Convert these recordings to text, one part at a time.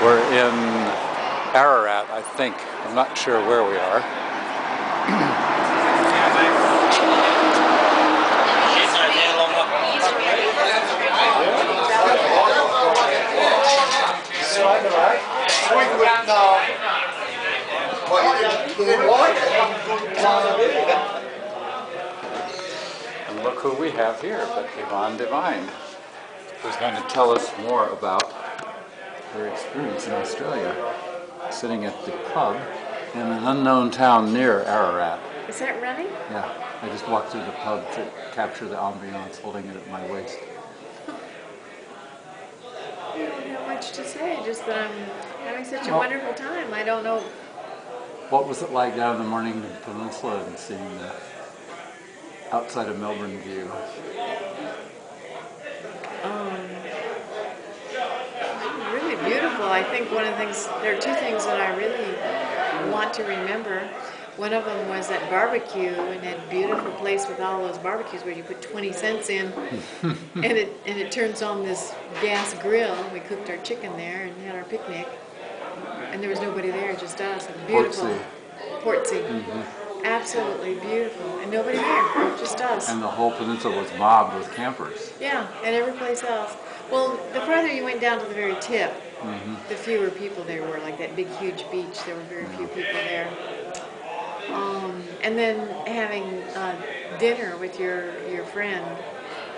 We're in Ararat, I think. I'm not sure where we are. And look who we have here, but Yvonne Divine, who's going to tell us more about her experience in Australia, sitting at the pub in an unknown town near Ararat. Is that running? Yeah, I just walked through the pub to capture the ambiance, holding it at my waist. I don't have much to say, just that I'm having such a wonderful time. I don't know. What was it like down in the Mornington Peninsula and seeing the outside of Melbourne view? Really beautiful. I think one of the things, there are two things that I really want to remember. One of them was that barbecue and that beautiful place with all those barbecues where you put 20 cents in and it turns on this gas grill. We cooked our chicken there and had our picnic. And there was nobody there, just us. Beautiful. Portsea. Absolutely beautiful. And nobody there, just us. And the whole peninsula was mobbed with campers. Yeah, and every place else. Well, the farther you went down to the very tip, the fewer people there were. Like that big, huge beach, there were very few people there. And then having dinner with your friend,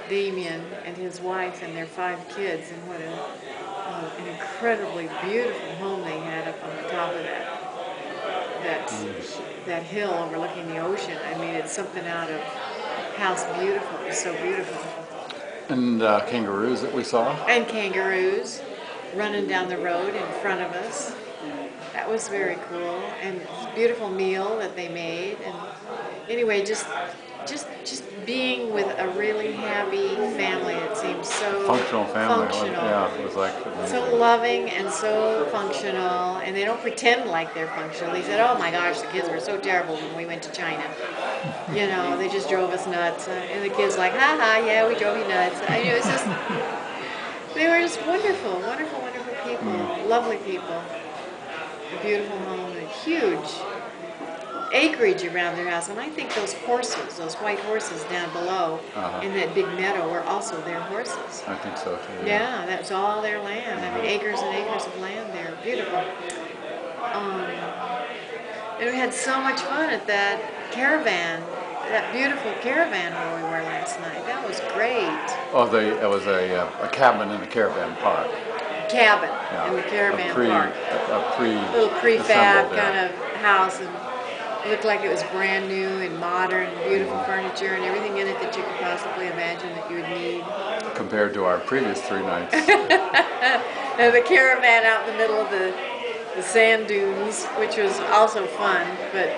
Damien, and his wife and their 5 kids, and what an incredibly beautiful home they had up on the top of that hill overlooking the ocean. I mean, it's something out of House Beautiful. It's so beautiful. And kangaroos that we saw? And kangaroos running down the road in front of us. That was very cool. And beautiful meal that they made. And anyway, just being with a really happy family that seems so functional family. Functional. Yeah, it was like so loving and so functional, and they don't pretend like they're functional. They said, "Oh my gosh, the kids were so terrible when we went to China. You know, they just drove us nuts." And the kids like, "Ha ha, yeah, we drove you nuts." It was just, they were just wonderful, wonderful, wonderful people, lovely people. A beautiful home, a huge acreage around their house, and I think those horses, those white horses down below in that big meadow were also their horses. I think so too. Yeah, that was all their land. I mean, acres and acres of land there. Beautiful. And we had so much fun at that caravan, that beautiful caravan where we were last night. That was great. Oh, it was a cabin in the caravan park. Cabin in the caravan park. Little prefab kind of house, and it looked like it was brand new and modern, beautiful furniture and everything in it that you could possibly imagine that you would need. Compared to our previous 3 nights. And the caravan out in the middle of the sand dunes, which was also fun, but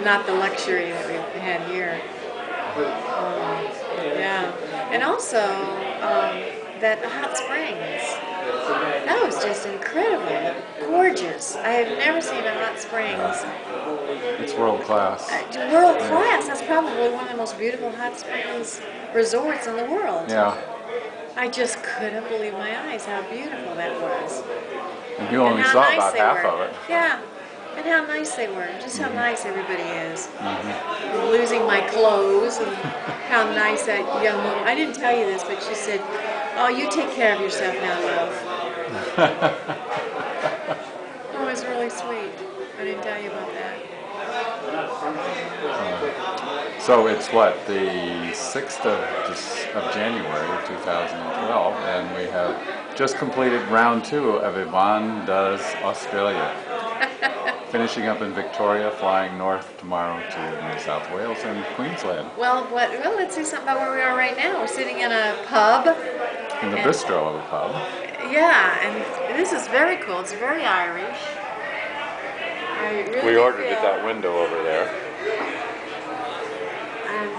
not the luxury that we had here. Yeah, and also that hot springs. That was just incredible, gorgeous. I have never seen a hot springs. It's world class. World class. That's probably one of the most beautiful hot springs resorts in the world. Yeah. I just couldn't believe my eyes how beautiful that was. And you only saw about half of it. Yeah. And how nice they were. Just how nice everybody is. Losing my clothes and how nice that young woman. I didn't tell you this, but she said, "Oh, you take care of yourself now, love." Oh, it was really sweet. I didn't tell you about that. So it's what, the 6th of January 2012, and we have just completed round 2 of Yvonne Does Australia. Finishing up in Victoria, flying north tomorrow to New South Wales and Queensland. Well, let's say something about where we are right now. We're sitting in a pub. In the bistro of a pub. Yeah, and this is very cool. It's very Irish. We ordered at that window over there. And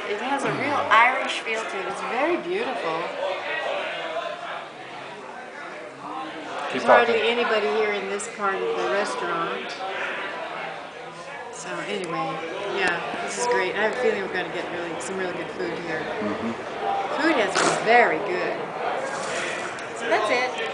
it has a real Irish feel to it. It's very beautiful. There's hardly anybody here in this part of the restaurant. So anyway, yeah, this is great. I have a feeling we're going to get some really good food here. Food has been very good. So that's it.